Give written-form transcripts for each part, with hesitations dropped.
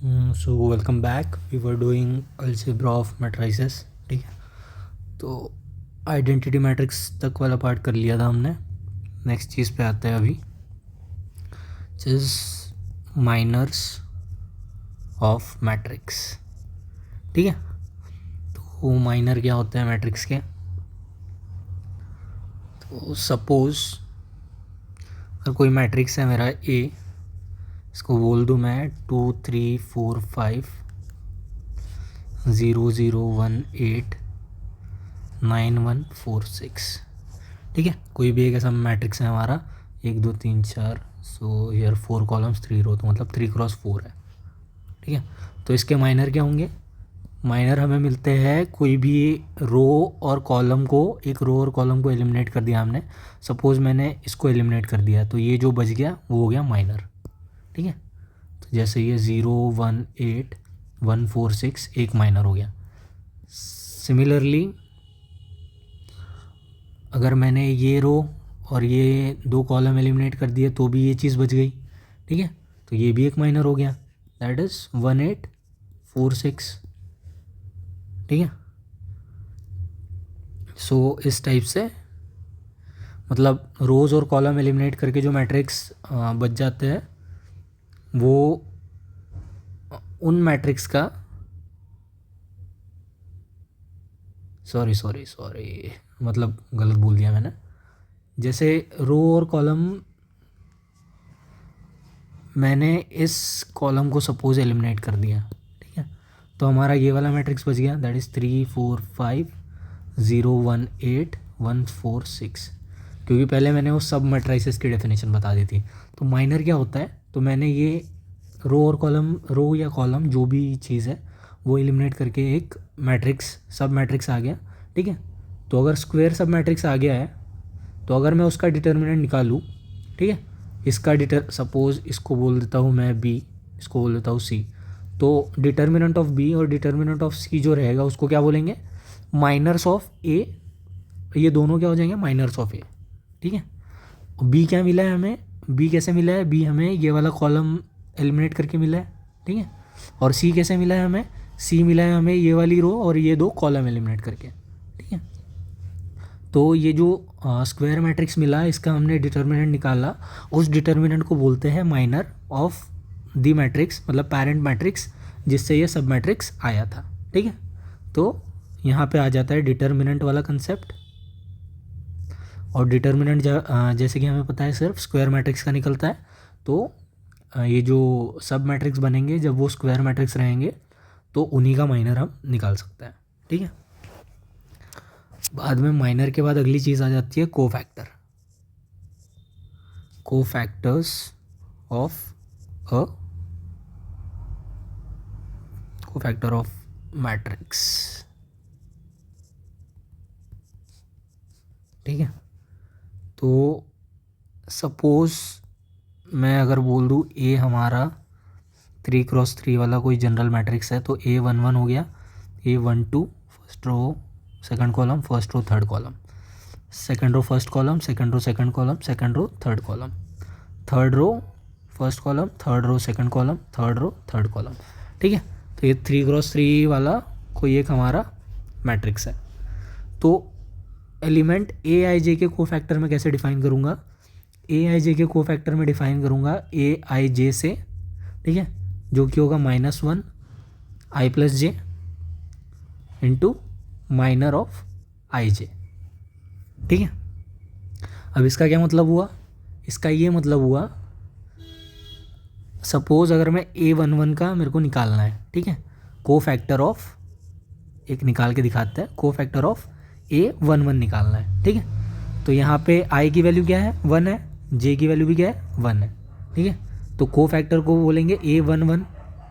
So welcome back. We were doing algebra of matrices. ठीक है, तो आइडेंटिटी मैट्रिक्स तक वाला पार्ट कर लिया था हमने। नेक्स्ट चीज़ पे आते हैं अभी, इज माइनर्स ऑफ मैट्रिक्स। ठीक है, तो माइनर क्या होते हैं मैट्रिक्स के? तो सपोज अगर कोई मैट्रिक्स है मेरा ए, इसको बोल दूँ मैं 2 3 4 5 0 0 1 8 9 1 4 6। ठीक है, कोई भी एक ऐसा मैट्रिक्स है हमारा 1 2 3 4, सो हियर 4 कॉलम्स 3 रो, तो मतलब 3 × 4 है। ठीक है, तो इसके माइनर क्या होंगे? माइनर हमें मिलते हैं कोई भी रो और कॉलम को, एक रो और कॉलम को एलिमिनेट कर दिया हमने। सपोज़ मैंने इसको एलिमिनेट कर दिया, तो ये जो बच गया वो हो गया माइनर। ठीक है, तो जैसे ये 0 1 8 1 4 6 एक माइनर हो गया। सिमिलरली अगर मैंने ये रो और ये 2 कॉलम एलिमिनेट कर दिए तो भी ये चीज़ बच गई। ठीक है, तो ये भी एक माइनर हो गया, दैट इज़ 1 8 4 6। ठीक है, सो इस टाइप से मतलब रोज़ और कॉलम एलिमिनेट करके जो मैट्रिक्स बच जाते हैं वो उन मैट्रिक्स का, सॉरी मतलब गलत बोल दिया मैंने। जैसे रो और कॉलम, मैंने इस कॉलम को सपोज एलिमिनेट कर दिया। ठीक है, तो हमारा ये वाला मैट्रिक्स बच गया, दैट इज़ 3 4 5 0 1 8 1 4 6, क्योंकि पहले मैंने वो सब मैट्रिसेस की डेफिनेशन बता दी थी। तो माइनर क्या होता है, तो मैंने ये रो और कॉलम, रो या कॉलम जो भी चीज़ है वो एलिमिनेट करके एक मैट्रिक्स, सब मैट्रिक्स आ गया। ठीक है, तो अगर स्क्वायर सब मैट्रिक्स आ गया है तो अगर मैं उसका डिटर्मिनेंट निकालूँ, ठीक है, इसका सपोज इसको बोल देता हूँ मैं बी, इसको बोल देता हूँ सी, तो डिटर्मिनेंट ऑफ बी और डिटर्मिनेंट ऑफ सी जो रहेगा उसको क्या बोलेंगे? माइनर्स ऑफ ए। ये दोनों क्या हो जाएंगे? Minors of A. ठीक है, बी क्या मिला है हमें? बी कैसे मिला है? बी हमें ये वाला कॉलम एलिमिनेट करके मिला है। ठीक है, और सी कैसे मिला है हमें? सी मिला है हमें ये वाली रो और ये 2 कॉलम एलिमिनेट करके। ठीक है, तो ये जो स्क्वायर मैट्रिक्स मिला इसका हमने डिटर्मिनेंट निकाला, उस डिटर्मिनेंट को बोलते हैं माइनर ऑफ द मैट्रिक्स, मतलब पेरेंट मैट्रिक्स जिससे ये सब मैट्रिक्स आया था। ठीक है, तो यहाँ पे आ जाता है डिटर्मिनेंट वाला कंसेप्ट। और डिटर्मिनेंट जैसे कि हमें पता है सिर्फ स्क्वायर मैट्रिक्स का निकलता है, तो ये जो सब मैट्रिक्स बनेंगे जब वो स्क्वायर मैट्रिक्स रहेंगे तो उन्हीं का माइनर हम निकाल सकते हैं। ठीक है, बाद में माइनर के बाद अगली चीज़ आ जाती है cofactor, cofactors of a cofactor of matrix. ठीक है, तो सपोज मैं अगर बोल दूँ ए हमारा 3 × 3 वाला कोई जनरल मैट्रिक्स है, तो A11 हो गया, A12 first row second column, first row third column, second row first column, second row second column, second row third column, third row first column, third row second column, third row third column. ठीक है, तो ये 3 × 3 वाला कोई एक हमारा matrix है। तो एलिमेंट ए आई जे के कोफैक्टर में कैसे डिफाइन करूँगा? ए आई जे के कोफैक्टर में डिफाइन करूँगा ए आई जे से। ठीक है, जो कि होगा -1 I plus J into minor of I J. ठीक है, अब इसका क्या मतलब हुआ? इसका ये मतलब हुआ, सपोज अगर मैं A11 का मेरे को निकालना है, ठीक है, कोफैक्टर ऑफ, एक निकाल के दिखाते हैं, कोफैक्टर ऑफ A11 निकालना है। ठीक है, तो यहाँ पे आई की वैल्यू क्या है? 1 है, जे की वैल्यू भी क्या है? 1 है। ठीक है, तो कोफैक्टर को बोलेंगे A11।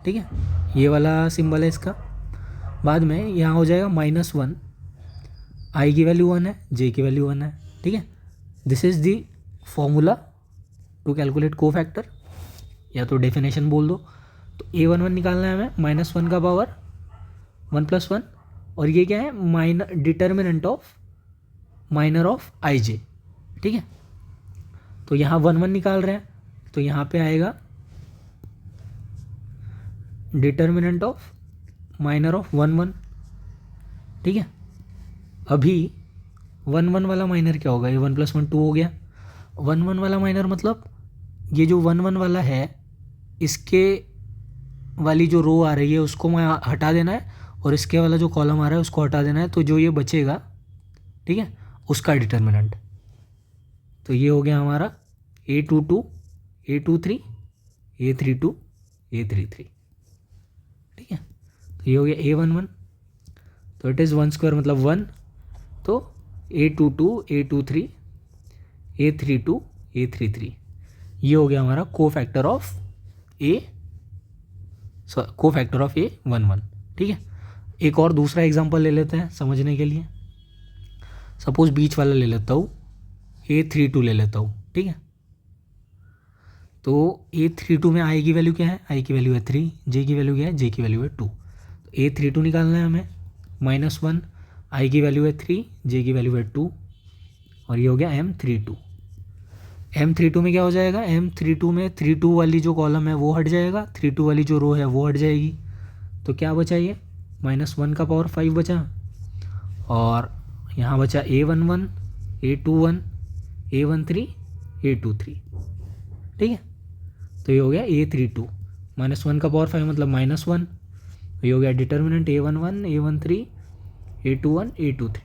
ठीक है, ये वाला सिंबल है इसका। बाद में यहाँ हो जाएगा -1, आई की वैल्यू 1 है, जे की वैल्यू 1 है। ठीक है, this is the formula to calculate cofactor, या तो डेफिनेशन बोल दो। तो A11 निकालना है हमें, -1 का पावर 1 + 1, और ये क्या है? Minor determinant of minor of I J. ठीक है, तो यहाँ 1 1 निकाल रहे हैं, तो यहाँ पे आएगा डिटर्मिनेंट ऑफ माइनर ऑफ 1 1, ठीक है। अभी 1 1 वाला माइनर क्या होगा, ये 1 + 1 2 हो गया। 1 1 वाला माइनर मतलब ये जो 1 1 वाला है इसके वाली जो रो आ रही है उसको मैं हटा देना है, और इसके वाला जो कॉलम आ रहा है उसको हटा देना है, तो जो ये बचेगा, ठीक है, उसका डिटर्मिनेंट। तो ये हो गया हमारा A22 A23 A32 A33, ठीक है। तो ये हो गया A11, तो इट इज़ 1² मतलब 1, तो A22 A23 A32 A33, ये हो गया हमारा कोफैक्टर ऑफ A11, ठीक है। एक और दूसरा एग्जांपल ले लेते हैं समझने के लिए। सपोज बीच वाला ले लेता हूँ, A32 ले लेता हूँ, ठीक है। तो A32 में आई की वैल्यू क्या है, आई की वैल्यू है 3, जे की वैल्यू क्या है, जे की वैल्यू है 2। तो A32 निकालना है हमें, -1, आई की वैल्यू है 3, जे की वैल्यू है 2, और ये हो गया M32। M32 में क्या हो जाएगा, M32 में 32 वाली जो कॉलम है वो हट जाएगा, 32 वाली जो रो है वो हट जाएगी, तो क्या बचा ये -1 का पावर 5 बचा, और यहाँ बचा A11 A21 A13 A23, ठीक है। तो ये हो गया A32, -1 का पावर 5 मतलब -1, ये हो गया determinant A11 A13 A21 A23,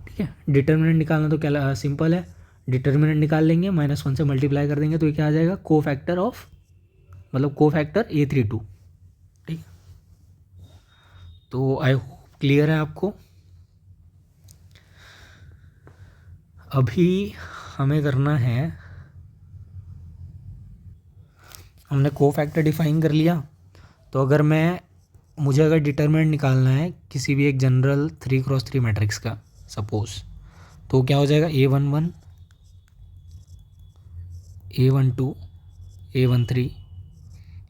ठीक है। डिटर्मिनेंट निकालना तो क्या सिंपल है, डिटर्मिनेंट निकाल लेंगे, -1 से मल्टीप्लाई कर देंगे, तो ये क्या आ जाएगा, कोफैक्टर ऑफ मतलब कोफैक्टर A32, ठीक है। तो आई होप क्लियर है आपको। अभी हमें करना है, हमने कोफैक्टर डिफाइन कर लिया, तो अगर मुझे अगर डिटर्मिनेंट निकालना है किसी भी एक जनरल 3x3 मैट्रिक्स का सपोज, तो क्या हो जाएगा, A11 A12 A13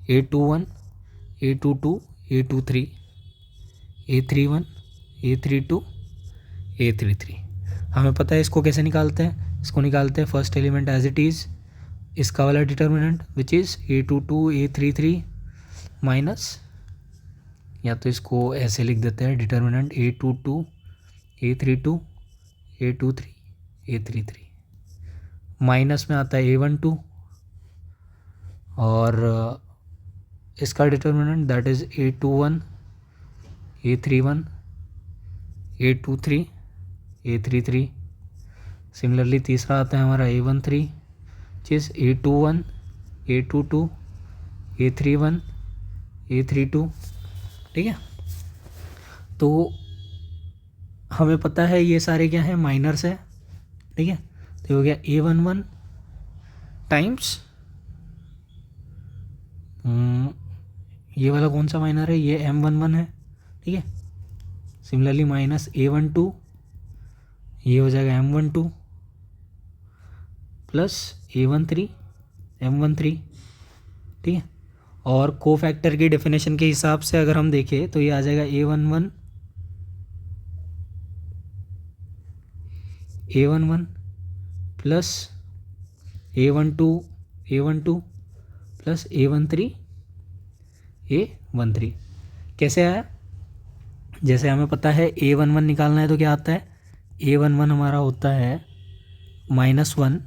A21 A22 A23 A31 A32 A33। हमें पता है इसको कैसे निकालते हैं, इसको निकालते हैं first element as it is, इसका वाला determinant which is A22 A33 minus, या तो इसको ऐसे लिख देते हैं, determinant A22 A32 A23 A33, minus में आता है A12, और इसका determinant that is A21 A31 A23 A33। Similarly तीसरा आता है हमारा A13 जिस A21 A22 A31 A32, ठीक है। तो हमें पता है ये सारे क्या है, माइनर्स है, ठीक है। तो हो गया A11 टाइम्स ये वाला कौन सा माइनर है, ये M11 है, ठीक है। सिमिलरली -A12 ये हो जाएगा M12 प्लस A13 M13, ठीक है। और कोफैक्टर की डेफिनेशन के हिसाब से अगर हम देखें तो ये आ जाएगा A11 plus A12 plus A13 कैसे आया, जैसे हमें पता है A11 निकालना है तो क्या आता है, A11 हमारा होता है -1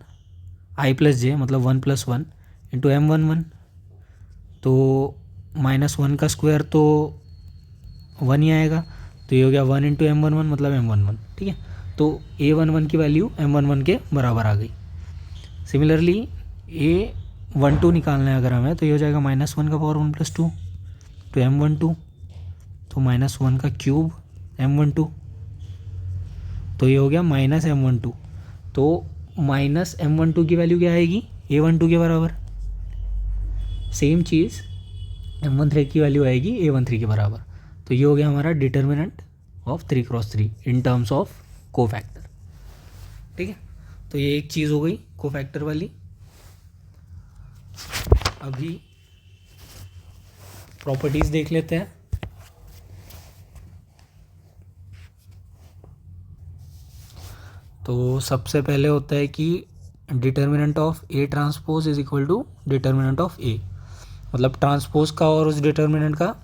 I + j मतलब 1 + 1 इंटू M11, तो -1 का स्क्वायर तो 1 ही आएगा, तो ये हो गया 1 इंटू M11 मतलब M11, ठीक है। तो A11 की वैल्यू M11 के बराबर आ गई। सिमिलरली A12 निकालना है अगर हमें, तो ये हो जाएगा -1 का पावर 1 + 2 तो M12, तो -1 का क्यूब M12, तो ये हो गया -M12, तो -M12 की वैल्यू क्या आएगी, A12 के बराबर। सेम चीज़ M13 की वैल्यू आएगी A13 के बराबर। तो ये हो गया हमारा determinant of 3x3 in terms of cofactor, ठीक है। तो ये एक चीज़ हो गई कोफैक्टर वाली। अभी प्रॉपर्टीज़ देख लेते हैं। तो सबसे पहले होता है कि determinant of A transpose is equal to determinant of A। मतलब ट्रांसपोज का और उस डिटर्मिनेंट का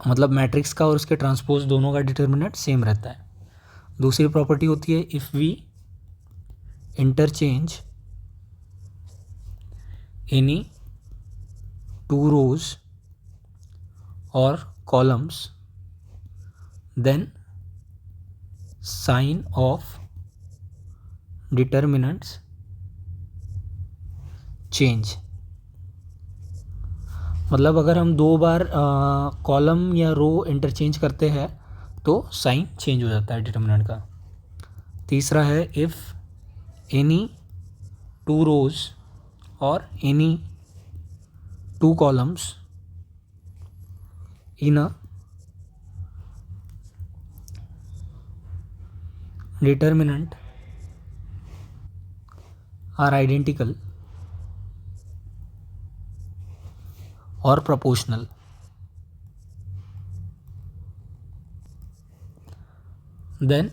मतलब मैट्रिक्स का और उसके ट्रांसपोज दोनों का डिटर्मिनेंट सेम रहता है। दूसरी प्रॉपर्टी होती है if we interchange any two rows और columns then sign of determinants change. मतलब अगर हम दो बार कॉलम या रो इंटरचेंज करते हैं तो साइन चेंज हो जाता है डिटर्मिनेंट का। तीसरा है इफ़ एनी टू रोज और any two columns in a determinant are identical और proportional, then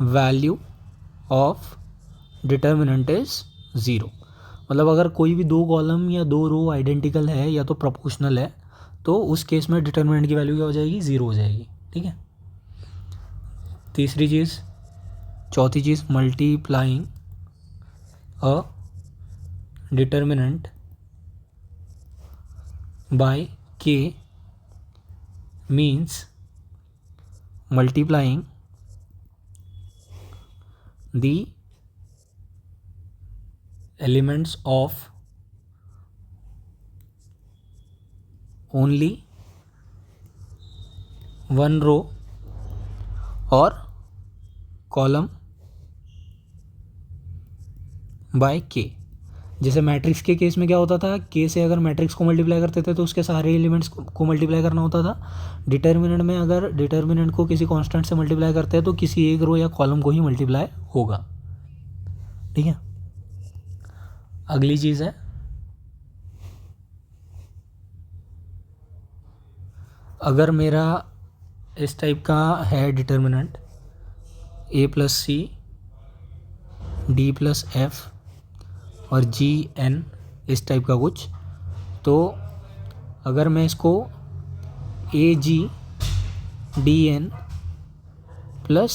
value of determinant is 0। मतलब अगर कोई भी दो कॉलम या दो रो आइडेंटिकल है या तो प्रोपोर्शनल है तो उस केस में डिटर्मिनेंट की वैल्यू क्या हो जाएगी, 0 हो जाएगी। ठीक है। तीसरी चीज़, चौथी चीज़, multiplying a determinant by k means multiplying the elements of only one row और कॉलम बाय के। जैसे मैट्रिक्स के केस में क्या होता था, के से अगर मैट्रिक्स को मल्टीप्लाई करते थे तो उसके सारे एलिमेंट्स को मल्टीप्लाई करना होता था। डिटर्मिनेंट में अगर डिटर्मिनेंट को किसी कांस्टेंट से मल्टीप्लाई करते हैं तो किसी एक रो या कॉलम को ही मल्टीप्लाई होगा। ठीक है। अगली चीज़ है, अगर मेरा इस टाइप का है determinant a plus C D plus F और जी एन इस टाइप का कुछ, तो अगर मैं इसको ए जी डी एन प्लस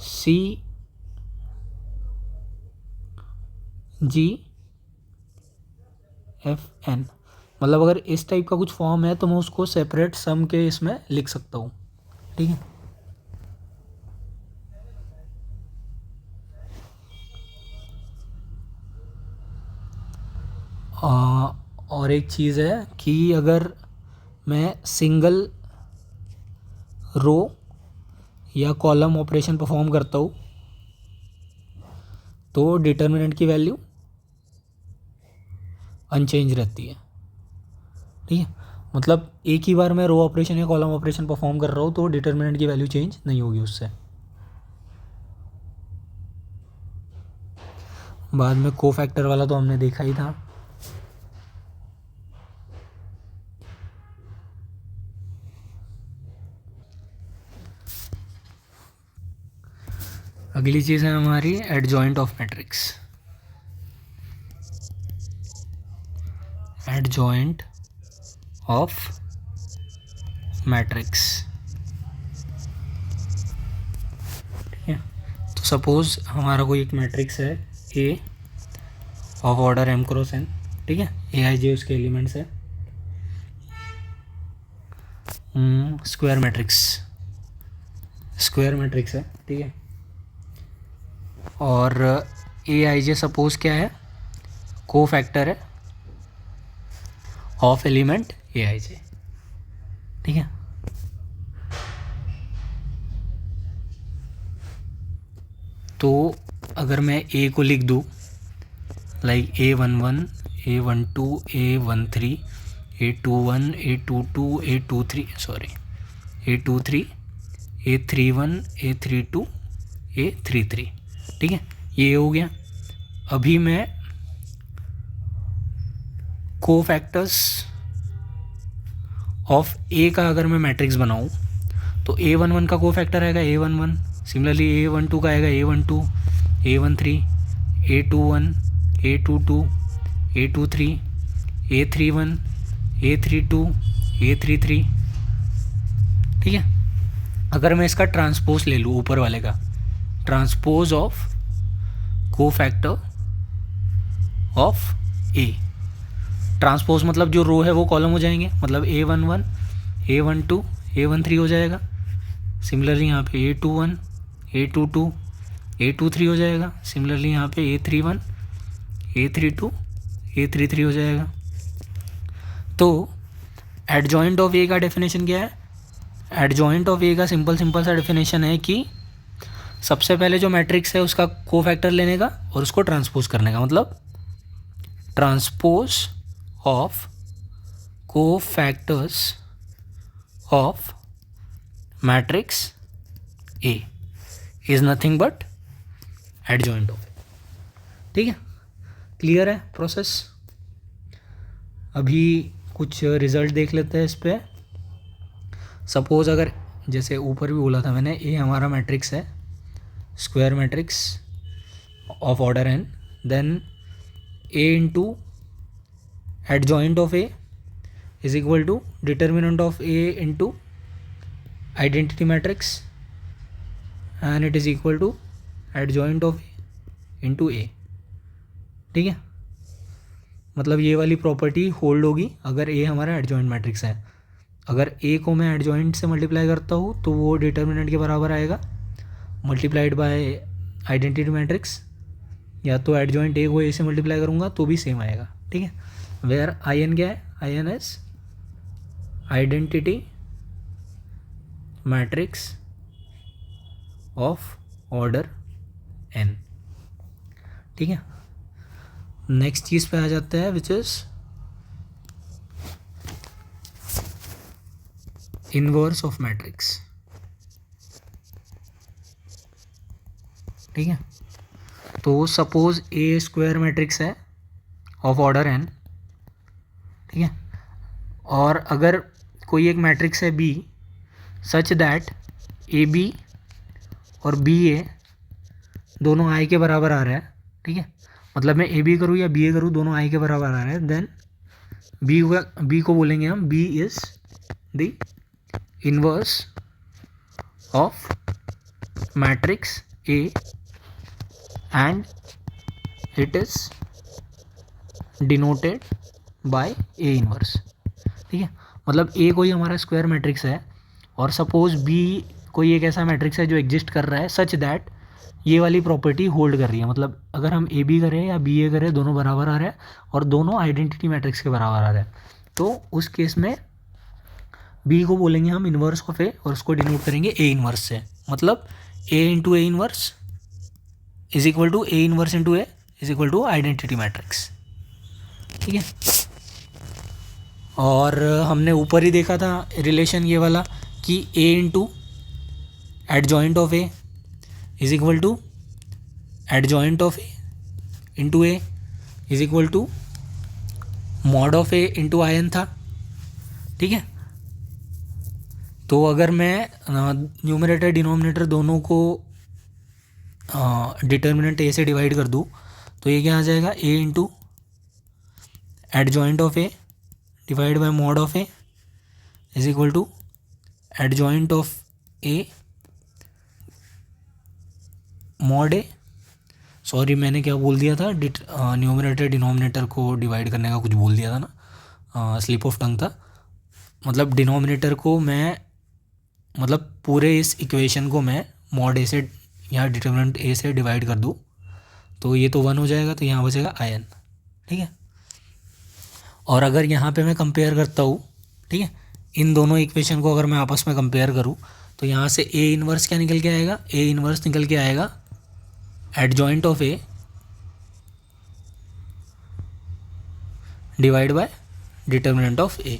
सी जी एफ एन, मतलब अगर इस टाइप का कुछ फॉर्म है तो मैं उसको सेपरेट सम के इसमें लिख सकता हूँ। ठीक है। और एक चीज़ है कि अगर मैं सिंगल रो या कॉलम ऑपरेशन परफॉर्म करता हूँ तो डिटर्मिनेंट की वैल्यू अनचेंज रहती है। ठीक है। मतलब एक ही बार मैं रो ऑपरेशन या कॉलम ऑपरेशन परफॉर्म कर रहा हूँ तो डिटर्मिनेंट की वैल्यू चेंज नहीं होगी उससे। बाद में कोफैक्टर वाला तो हमने देखा ही था। अगली चीज़ है हमारी adjoint of matrix. Adjoint of matrix. ठीक है। तो सपोज हमारा कोई एक मैट्रिक्स है A of order M cross N. ठीक है। ए आई जे उसके एलिमेंट्स है। स्क्वायर मैट्रिक्स है। ठीक है। और ए आई जे सपोज क्या है, को फैक्टर है of element A I J. ठीक है। तो अगर मैं ए को लिख दूँ like A11 A12 A13 A21 A22 A23 A23 A31 A32 A33। ठीक है। ये हो गया। अभी मैं कोफैक्टर्स ऑफ ए का अगर मैं मैट्रिक्स बनाऊँ तो A11 का कोफैक्टर आएगा A11, सिमिलरली A12 का आएगा A12, A13, A21, A22, A23, A31, A32, A33, ठीक है। अगर मैं इसका ट्रांसपोज ले लूँ ऊपर वाले का, transpose of cofactor of A, transpose मतलब जो रो है वो कॉलम हो जाएंगे, मतलब A11, A12, A13 हो जाएगा। सिमिलरली यहाँ पे A21, A22, A23 हो जाएगा। सिमिलरली यहाँ पे A31, A32, A33 हो जाएगा। तो एडजॉइंट ऑफ ए का डेफिनेशन क्या है? एडजॉइंट ऑफ ए का सिंपल सा डेफिनेशन है कि सबसे पहले जो मैट्रिक्स है उसका कोफैक्टर लेने का और उसको ट्रांसपोज करने का, मतलब transpose of cofactors of matrix A is nothing but adjoint of A. ठीक है, क्लियर है प्रोसेस? अभी कुछ रिजल्ट देख लेते हैं इस पर। सपोज अगर जैसे ऊपर भी बोला था मैंने, ए हमारा मैट्रिक्स है, square matrix of order N, then A into adjoint of A is equal to determinant of A into identity matrix and it is equal to adjoint of A into A. ठीक है, मतलब ये वाली property hold होगी अगर ए हमारा adjoint matrix है। अगर ए को मैं एडजॉइंट से मल्टीप्लाई करता हूँ तो वो डिटर्मिनेंट के बराबर आएगा मल्टीप्लाइड बाय आइडेंटिटी मैट्रिक्स, या तो एडजॉइंट ए को ए से मल्टीप्लाई करूँगा तो भी सेम आएगा। ठीक है, वेयर आई एन क्या है? I N is identity matrix of order N. ठीक है, नेक्स्ट चीज़ पे आ जाते हैं which is inverse of matrix. ठीक है, तो सपोज ए स्क्वायर मैट्रिक्स है ऑफ ऑर्डर एन। ठीक है, और अगर कोई एक मैट्रिक्स है B such that A B और बी ए दोनों आई के बराबर आ रहा है। ठीक है, मतलब मैं ए बी करूँ या बी ए करूँ दोनों आई के बराबर आ रहा है, देन बी को बोलेंगे हम B is the inverse of matrix A and it is denoted by A inverse. ठीक है, मतलब ए कोई हमारा स्क्वायर मैट्रिक्स है और सपोज बी कोई एक ऐसा मैट्रिक्स है जो एग्जिस्ट कर रहा है सच दैट ये वाली प्रॉपर्टी होल्ड कर रही है। मतलब अगर हम ए बी करें या बी ए करें दोनों बराबर आ रहे हैं और दोनों आइडेंटिटी मैट्रिक्स के बराबर आ रहे हैं, तो उस केस में बी को बोलेंगे हम इनवर्स ऑफ ए और उसको डिनोट करेंगे ए इनवर्स से। मतलब A into A inverse is equal to A inverse into A is equal to identity matrix. ठीक है, और हमने ऊपर ही देखा था रिलेशन ये वाला कि A into adjoint of A is equal to adjoint of A into A is equal to mod of A into I N था। ठीक है, तो अगर मैं न्यूमरेटर डिनोमिनेटर दोनों को डिटर्मिनेंट ए से डिवाइड कर दूँ तो ये क्या आ जाएगा? A into adjoint of A divide by mod of A is equal to adjoint of A mod A. Sorry मैंने क्या बोल दिया था, न्यूमरेटर डिनोमिनेटर को डिवाइड करने का कुछ बोल दिया था ना, स्लिप ऑफ टंग था। मतलब डिनोमिनेटर को मैं, मतलब पूरे इस इक्वेशन को मैं मॉड ए से या डिटर्मिनेंट ए से डिवाइड कर दूँ तो ये तो 1 हो जाएगा, तो यहाँ बचेगा आई एन। ठीक है, और अगर यहाँ पे मैं कंपेयर करता हूँ, ठीक है, इन दोनों इक्वेशन को अगर मैं आपस में कंपेयर करूँ तो यहाँ से ए इनवर्स क्या निकल के आएगा? ए इनवर्स निकल के आएगा adjoint of A divide by determinant of A.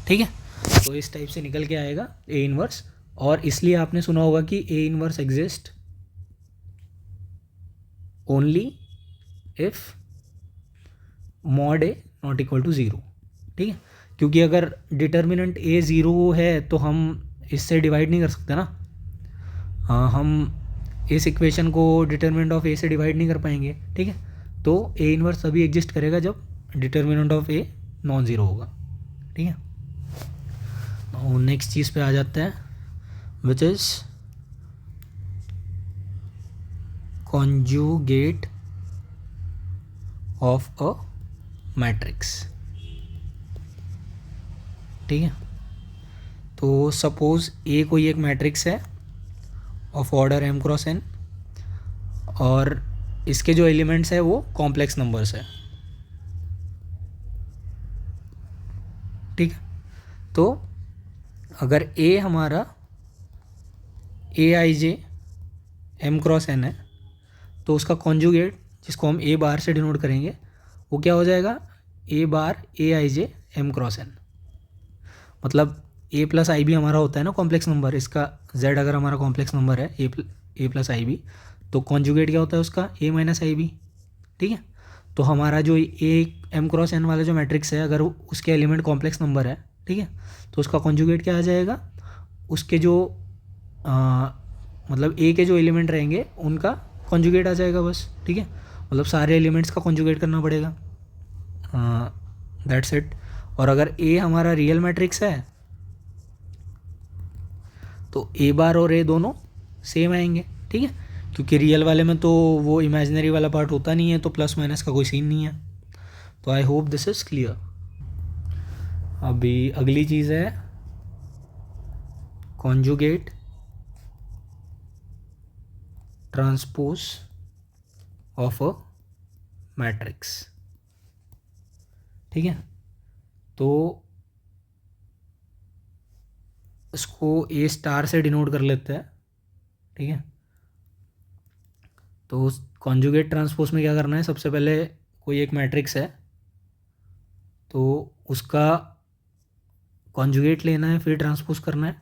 ठीक है, तो इस टाइप से निकल के आएगा ए इनवर्स, और इसलिए आपने सुना होगा कि A inverse exist only if mod A not equal to 0। ठीक है, क्योंकि अगर डिटर्मिनेंट ए 0 है तो हम इससे डिवाइड नहीं कर सकते ना। हम इस इक्वेशन को डिटर्मिनेंट ऑफ ए से डिवाइड नहीं कर पाएंगे, ठीक है। तो ए इनवर्स तभी एग्जिस्ट करेगा जब determinant of a non zero होगा, ठीक है। और नेक्स्ट चीज़ पे आ जाता है which is conjugate of a matrix, ठीक है। तो सपोज ए कोई एक मैट्रिक्स है of order m cross n और इसके जो एलिमेंट्स है वो कॉम्प्लेक्स नंबर्स है, ठीक है। तो अगर ए हमारा ए आई जे एम क्रॉस एन है तो उसका कॉन्जुगेट जिसको हम ए बार से डिनोट करेंगे वो क्या हो जाएगा, ए बार ए आई जे एम क्रॉस एन। मतलब ए प्लस आई बी हमारा होता है ना कॉम्प्लेक्स नंबर, इसका जेड अगर हमारा कॉम्प्लेक्स नंबर है ए प्लस आई बी तो कॉन्जुगेट क्या होता है उसका ए माइनस आई बी, ठीक है। तो हमारा जो ए एम क्रॉस एन वाला जो मैट्रिक्स है अगर उसके एलिमेंट कॉम्प्लेक्स नंबर है, ठीक है, तो उसका कॉन्जुगेट क्या आ जाएगा, उसके जो मतलब ए के जो एलिमेंट रहेंगे उनका कॉन्जुगेट आ जाएगा बस, ठीक है। मतलब सारे एलिमेंट्स का कॉन्जुगेट करना पड़ेगा, दैट्स इट। और अगर ए हमारा रियल मैट्रिक्स है तो ए बार और ए दोनों सेम आएंगे, ठीक है, क्योंकि रियल वाले में तो वो इमेजिनरी वाला पार्ट होता नहीं है तो प्लस माइनस का कोई सीन नहीं है। तो I hope this is clear. अभी अगली चीज़ है conjugate transpose of a matrix, ठीक है। तो इसको ए स्टार से डिनोट कर लेते हैं, ठीक है। तो कॉन्जुगेट ट्रांसपोज में क्या करना है, सबसे पहले कोई एक मैट्रिक्स है तो उसका कॉन्जुगेट लेना है फिर ट्रांसपोज करना है,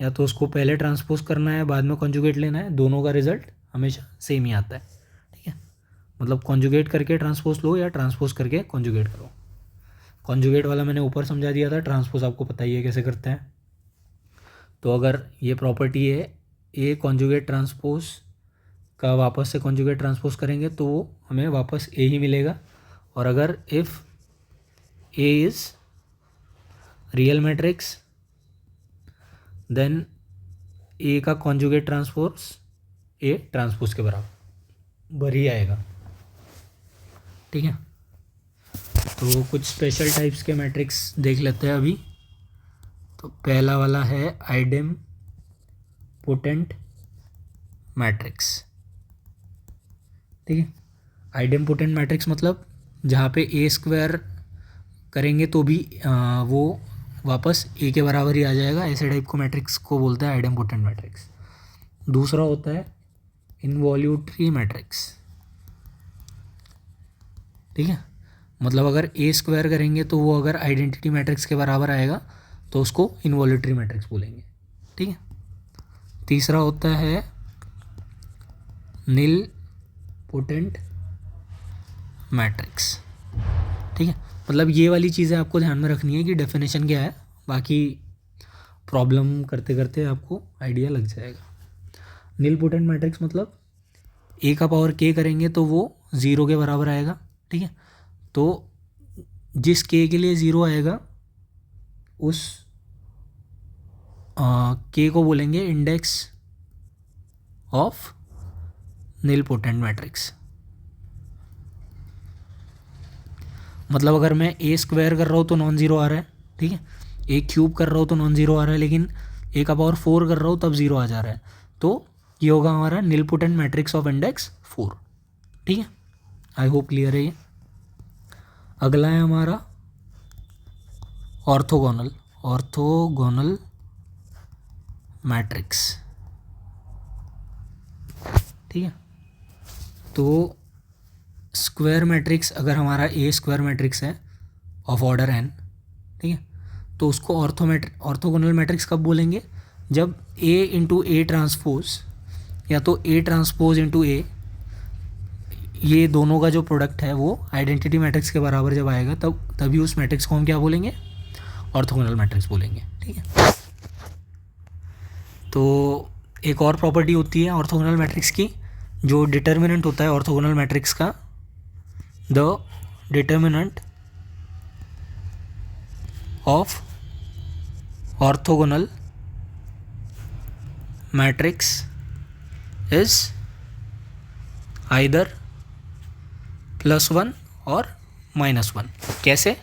या तो उसको पहले ट्रांसपोज करना है बाद में कॉन्जुगेट लेना है, दोनों का रिजल्ट हमेशा सेम ही आता है, ठीक है। मतलब कॉन्जुगेट करके ट्रांसपोज लो या ट्रांसपोज करके कॉन्जुगेट करो। कॉन्जुगेट वाला मैंने ऊपर समझा दिया था, ट्रांसपोज आपको पता ही है कैसे करते हैं। तो अगर ये प्रॉपर्टी है ए कॉन्जुगेट ट्रांसपोज का वापस से कॉन्जुगेट ट्रांसपोज करेंगे तो हमें वापस ए ही मिलेगा। और अगर if A is real matrix then A का कॉन्जुगेट ट्रांसपोज ए ट्रांसपोज के बराबर ही आएगा, ठीक है। तो कुछ स्पेशल टाइप्स के मैट्रिक्स देख लेते हैं अभी। तो पहला वाला है आइडेम्पोटेंट मैट्रिक्स, ठीक है। आइडेम्पोटेंट मैट्रिक्स मतलब जहाँ पे ए स्क्वायर करेंगे तो भी वो वापस ए के बराबर ही आ जाएगा, ऐसे टाइप को मैट्रिक्स को बोलते हैं आइडेम्पोटेंट मैट्रिक्स। दूसरा होता है इनवॉल्यूटरी मैट्रिक्स, ठीक है। मतलब अगर ए स्क्वायर करेंगे तो वो अगर आइडेंटिटी मैट्रिक्स के बराबर आएगा तो उसको इनवॉल्यूटरी मैट्रिक्स बोलेंगे, ठीक है। तीसरा होता है निल पोटेंट मैट्रिक्स, ठीक है। मतलब ये वाली चीज़ें आपको ध्यान में रखनी है कि डेफिनेशन क्या है, बाकी प्रॉब्लम करते करते आपको आइडिया लग जाएगा। निल पोटेंट मैट्रिक्स मतलब ए का पावर के करेंगे तो वो ज़ीरो के बराबर आएगा, ठीक है। तो जिस के लिए ज़ीरो आएगा उस के को बोलेंगे index of nil potent matrix. मतलब अगर मैं ए स्क्वायर कर रहा हूँ तो नॉन ज़ीरो आ रहा है, ठीक है। ए क्यूब कर रहा हूँ तो नॉन ज़ीरो आ रहा है, लेकिन ए का पावर 4 कर रहा हूँ तब ज़ीरो आ जा रहा है। तो ये होगा हमारा निल पोटेंट मैट्रिक्स ऑफ इंडेक्स 4, ठीक है। आई होप क्लियर है ये। अगला है हमारा ऑर्थोगोनल मैट्रिक्स, ठीक है। तो स्क्वायर मैट्रिक्स अगर हमारा ए स्क्वायर मैट्रिक्स है ऑफ ऑर्डर एन, ठीक है, तो उसको ऑर्थोगोनल मैट्रिक्स कब बोलेंगे, जब ए इंटू ए ट्रांसपोज या तो ए ट्रांसपोज इंटू ए, ये दोनों का जो प्रोडक्ट है वो आइडेंटिटी मैट्रिक्स के बराबर जब आएगा तभी उस मैट्रिक्स को हम क्या बोलेंगे, ऑर्थोगोनल मैट्रिक्स बोलेंगे, ठीक है। तो एक और प्रॉपर्टी होती है ऑर्थोगोनल मैट्रिक्स की, जो डिटर्मिनेंट होता है ऑर्थोगोनल मैट्रिक्स का, the determinant of orthogonal matrix is either +1 और -1। कैसे?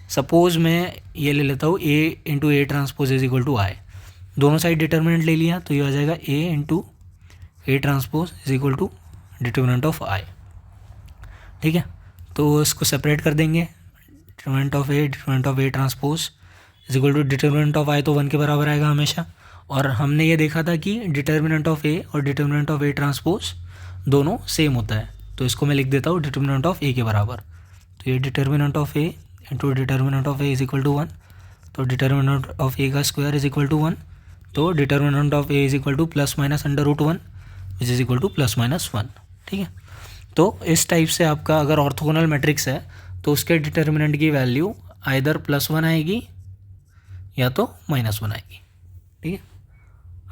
सपोज मैं ये ले लेता हूँ A into A transpose is equal to I, दोनों साइड डिटर्मिनेंट ले लिया तो ये आ जाएगा A into A transpose is equal to determinant of I. ठीक है, तो इसको सेपरेट कर देंगे, determinant of A transpose is equal to determinant of I, तो 1 के बराबर आएगा हमेशा। और हमने ये देखा था कि डिटर्मिनेंट ऑफ ए और डिटर्मिनेंट ऑफ ए ट्रांसपोज दोनों सेम होता है, तो इसको मैं लिख देता हूँ डिटर्मिनेंट ऑफ ए के बराबर। तो ये determinant of A into determinant of A is equal to 1, तो डिटर्मिनेंट ऑफ ए का स्क्वायर इज इक्वल टू 1, तो determinant of A is equal to +-√1 which is equal to +-1। ठीक है, तो इस टाइप से आपका अगर ऑर्थोगोनल मैट्रिक्स है तो उसके डिटर्मिनेंट की वैल्यू आइदर +1 आएगी या तो -1 आएगी। ठीक है,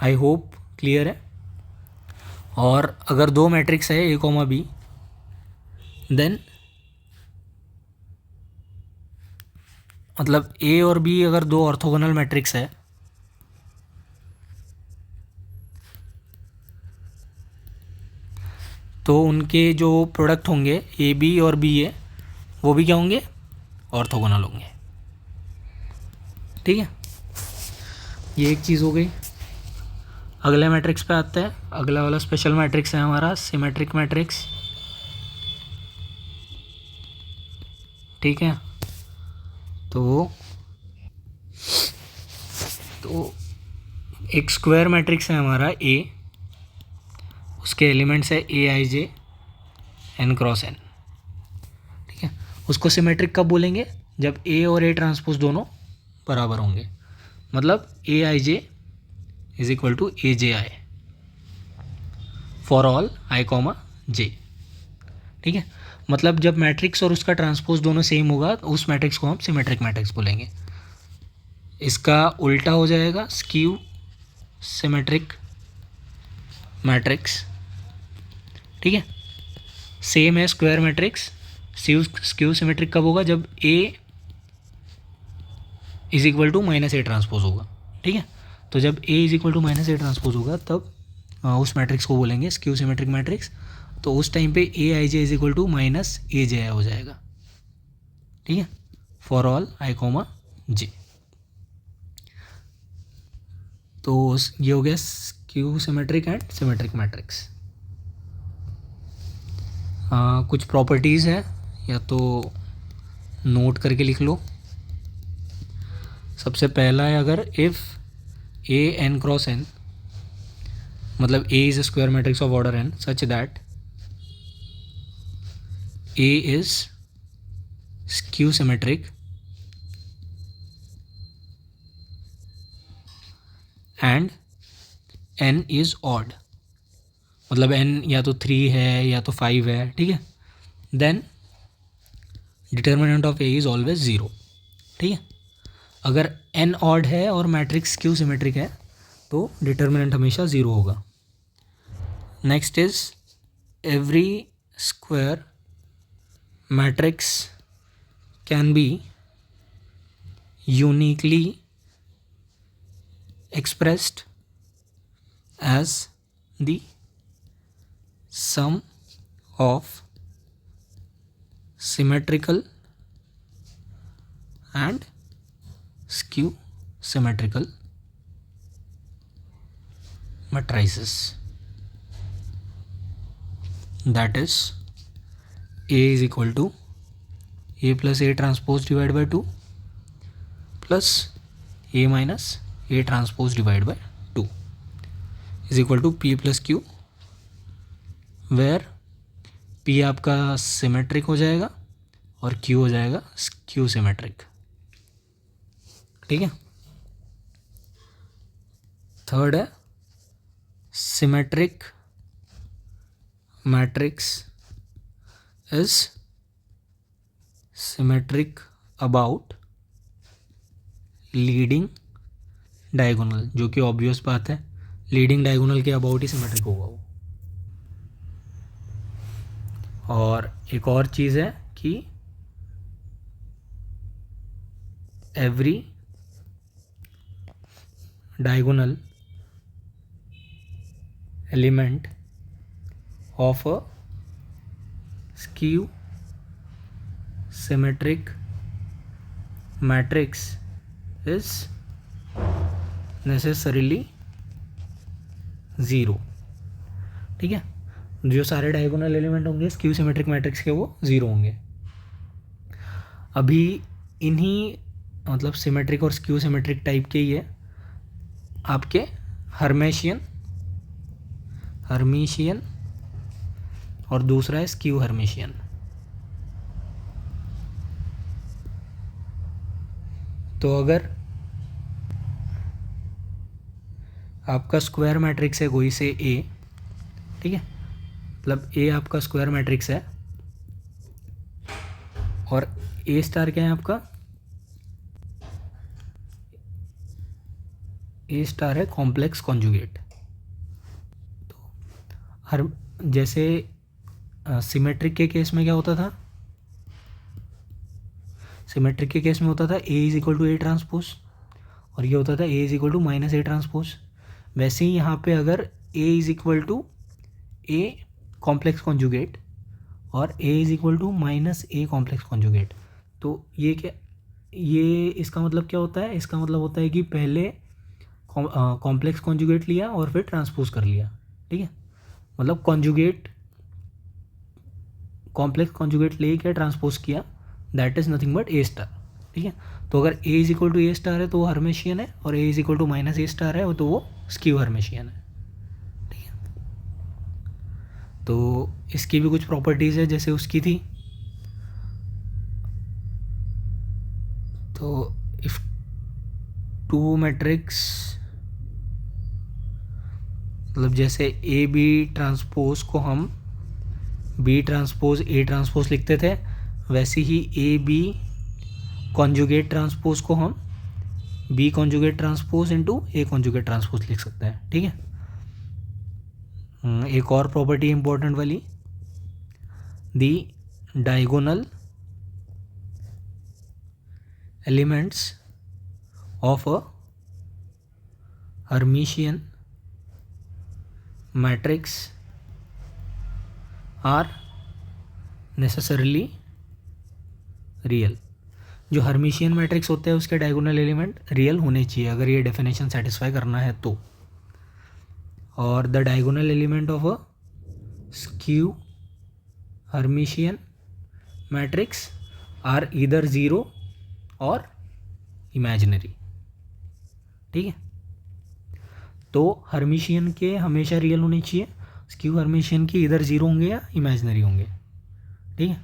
आई होप क्लियर है। और अगर दो मैट्रिक्स है A, B, देन मतलब A और B अगर दो ऑर्थोगोनल मैट्रिक्स है तो उनके जो प्रोडक्ट होंगे AB और BA वो भी क्या होंगे? ऑर्थोगोनल होंगे। ठीक है, ये एक चीज़ हो गई। अगले मैट्रिक्स पे आते हैं। अगला वाला स्पेशल मैट्रिक्स है हमारा सिमेट्रिक मैट्रिक्स। ठीक है, तो एक स्क्वायर मैट्रिक्स है हमारा A, उसके एलिमेंट्स है Aij n क्रॉस n। ठीक है, उसको सिमेट्रिक कब बोलेंगे? जब A और A ट्रांसपोज दोनों बराबर होंगे, मतलब Aij is equal to Aj for all i, j। ठीक है, मतलब जब मैट्रिक्स और उसका ट्रांसपोज दोनों सेम होगा उस मैट्रिक्स को हम सिमेट्रिक मैट्रिक्स बोलेंगे। इसका उल्टा हो जाएगा स्क्यू सिमेट्रिक मैट्रिक्स। ठीक है, सेम है स्क्वायर मैट्रिक्स। स्क्यू सिमेट्रिक कब होगा? जब A is equal to -A transpose होगा। ठीक है, तो जब A is equal to -A transpose होगा तब उस मैट्रिक्स को बोलेंगे स्क्यू सिमेट्रिक मैट्रिक्स। तो उस टाइम पे Aij is equal to -Aj हो जाएगा। ठीक है, फॉर ऑल i, j। तो ये हो गया skew symmetric and symmetric matrix. कुछ प्रॉपर्टीज़ है, या तो नोट करके लिख लो। सबसे पहला है, अगर if A n cross n, मतलब A is a square matrix of order n such that A is skew symmetric and n is odd, मतलब n या तो 3 है या तो 5 है। ठीक है, then determinant of A is always 0। ठीक है, अगर n ऑड है और मैट्रिक्स स्क्यू सिमेट्रिक है तो डिटर्मिनेंट हमेशा 0 होगा। Next is every square matrix can be uniquely expressed as the sum of symmetrical and skew symmetrical matrices, that is A is equal to A plus A transpose divided by 2 plus A minus A transpose divide by 2 is equal to P plus Q, where P आपका symmetric हो जाएगा और Q हो जाएगा skew symmetric. ठीक है, third है symmetric matrix is symmetric about leading diagonal, जो कि ऑब्वियस बात है, लीडिंग डायगोनल के अबाउट ही सिमेट्रिक होगा वो। और एक और चीज़ है कि every diagonal element of a skew symmetric matrix is necessarily zero. ठीक है, जो सारे डायगोनल एलिमेंट होंगे स्क्यू सिमेट्रिक मैट्रिक्स के वो ज़ीरो होंगे। अभी इन्हीं मतलब सिमेट्रिक और स्क्यू सिमेट्रिक टाइप के ही है आपके हर्मिशियन और दूसरा है स्क्यू हर्मिशियन। तो अगर आपका स्क्वायर मैट्रिक्स है कोई से ए, ठीक है, मतलब ए आपका स्क्वायर मैट्रिक्स है और ए स्टार क्या है आपका, ए स्टार है कॉम्प्लेक्स कॉन्जुगेट। तो हर जैसे सिमेट्रिक के केस में क्या होता था, सिमेट्रिक के केस में होता था A is equal to A transpose और ये होता था A is equal to minus A transpose. वैसे ही यहाँ पे अगर A is equal to A complex conjugate और A is equal to minus A complex conjugate, तो ये क्या, ये इसका मतलब क्या होता है, इसका मतलब होता है कि पहले कॉम्प्लेक्स कॉन्जुगेट लिया और फिर ट्रांसपोज कर लिया। ठीक है, मतलब कॉन्जुगेट कॉम्प्लेक्स कॉन्जुगेट ले क्या ट्रांसपोज किया, that is nothing but A star. ठीक है, तो अगर A is equal to A star है तो वो हर्मेशियन है और A is equal to minus A star है तो वो स्क्यू हर्मेशियन है। ठीक है, तो इसकी भी कुछ प्रॉपर्टीज़ है जैसे उसकी थी। तो इफ टू मैट्रिक्स, मतलब जैसे ए बी ट्रांसपोज को हम बी ट्रांसपोज ए ट्रांसपोज लिखते थे, वैसे ही ए बी कॉन्जुगेट ट्रांसपोज को हम B conjugate transpose into A conjugate transpose लिख सकते हैं। ठीक है, एक और प्रॉपर्टी इंपॉर्टेंट वाली, the diagonal elements of a Hermitian matrix are necessarily real. जो हर्मिशियन मैट्रिक्स होते हैं उसके डायगोनल एलिमेंट रियल होने चाहिए अगर ये डेफिनेशन सेटिस्फाई करना है तो। और the diagonal element of a skew Hermitian matrix are either zero or imaginary. ठीक है, तो हर्मिशियन के हमेशा रियल होने चाहिए, स्क्यू हर्मिशियन के इधर ज़ीरो होंगे या इमेजिनरी होंगे। ठीक है,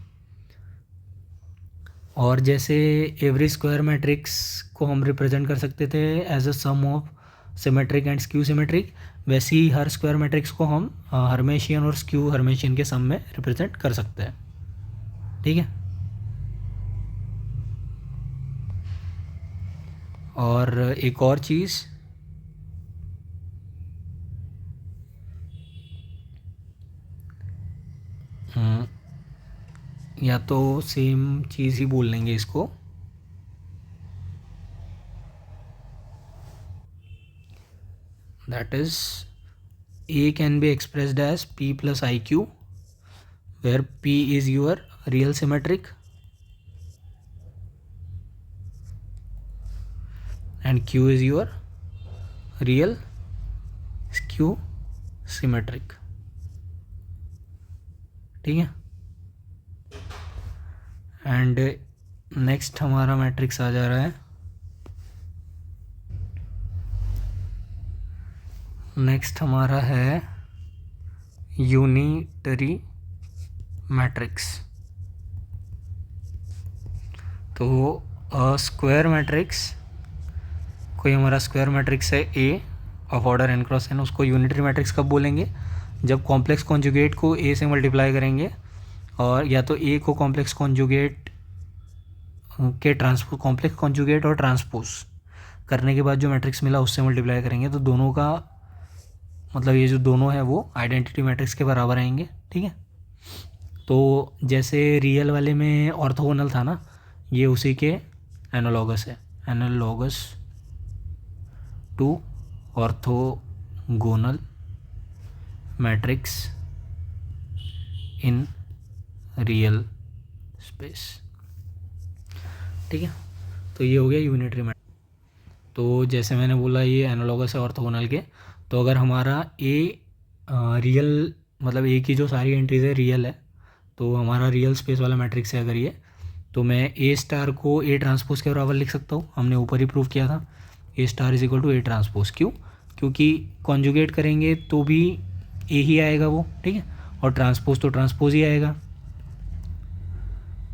और जैसे एवरी स्क्वायर मैट्रिक्स को हम रिप्रेजेंट कर सकते थे as a sum of symmetric and skew symmetric, वैसे ही हर स्क्वायर मैट्रिक्स को हम हर्मेशियन और स्क्यू हर्मेशियन के सम में रिप्रेजेंट कर सकते हैं। ठीक है, और एक और चीज़, या तो सेम चीज़ ही बोल लेंगे इसको, that is A can be expressed as P plus i Q where P is your real symmetric and Q is your real skew symmetric. ठीक है, एंड नेक्स्ट हमारा मैट्रिक्स आ जा रहा है, नेक्स्ट हमारा है यूनिटरी मैट्रिक्स। तो स्क्वायर मैट्रिक्स, कोई हमारा स्क्वायर मैट्रिक्स है A of order N cross N, उसको यूनिटरी मैट्रिक्स कब बोलेंगे, जब कॉम्प्लेक्स कॉन्जुगेट को ए से मल्टीप्लाई करेंगे और या तो ए को कॉम्प्लेक्स कॉन्जुगेट के ट्रांसपोज, कॉम्प्लेक्स कॉन्जुगेट और ट्रांसपोज करने के बाद जो मैट्रिक्स मिला उससे मल्टीप्लाई करेंगे, तो दोनों का मतलब ये जो दोनों है वो आइडेंटिटी मैट्रिक्स के बराबर आएंगे, ठीक है। तो जैसे रियल वाले में ऑर्थोगोनल था ना, ये उसी के एनालॉगस है, analogous to orthogonal matrix in real space, ठीक है। तो ये हो गया यूनिटरी मैट्रिक्स। तो जैसे मैंने बोला ये एनालॉगस है ऑर्थोगोनल के, तो अगर हमारा ए रियल, मतलब ए की जो सारी एंट्रीज है रियल है, तो हमारा रियल स्पेस वाला मैट्रिक्स है अगर ये, तो मैं ए स्टार को ए ट्रांसपोज के बराबर लिख सकता हूँ। हमने ऊपर ही प्रूव किया था A star is equal to A transpose. क्यों? क्योंकि कॉन्जुगेट करेंगे तो भी ए ही आएगा वो, ठीक है, और ट्रांसपोज तो ट्रांसपोज ही आएगा।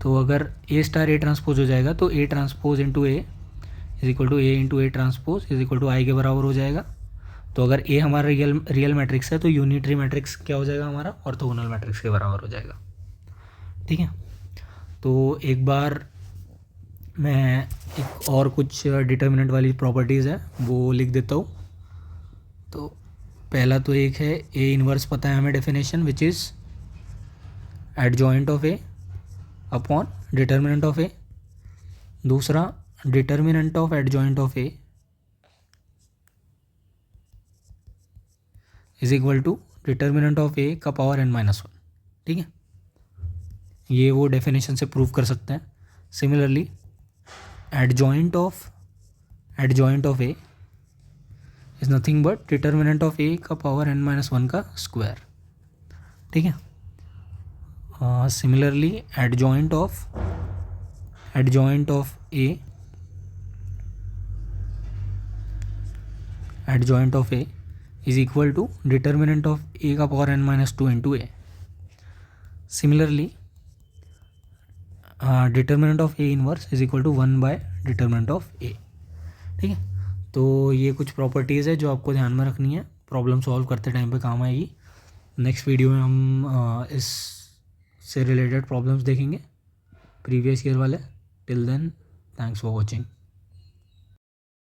तो अगर ए स्टार ए ट्रांसपोज हो जाएगा तो A transpose into A is equal to A into A transpose is equal to I के बराबर हो जाएगा। तो अगर ए हमारा रियल मैट्रिक्स है तो यूनिटरी मैट्रिक्स क्या हो जाएगा हमारा? ऑर्थोगोनल मैट्रिक्स के बराबर हो जाएगा, ठीक है। तो एक बार मैं एक और कुछ डिटर्मिनेंट वाली प्रॉपर्टीज़ है वो लिख देता हूँ। तो पहला तो एक है ए इनवर्स, पता है हमें definition, which is adjoint of A upon determinant of A. दूसरा determinant of adjoint of A is equal to determinant of A का पावर n-1, ठीक है। ये वो डेफिनेशन से प्रूव कर सकते हैं। Similarly adjoint of A is nothing but determinant of A का पावर n-1 का स्क्वायर, ठीक है। Similarly adjoint of A is equal to determinant of a का power n-2 into a. Similarly determinant of a inverse is equal to 1 by determinant of a, ठीक है। तो ये कुछ प्रॉपर्टीज़ है जो आपको ध्यान में रखनी है, प्रॉब्लम सॉल्व करते टाइम पे काम आएगी। नेक्स्ट वीडियो में हम इस से रिलेटेड प्रॉब्लम्स देखेंगे, प्रीवियस ईयर वाले। Till then thanks for watching.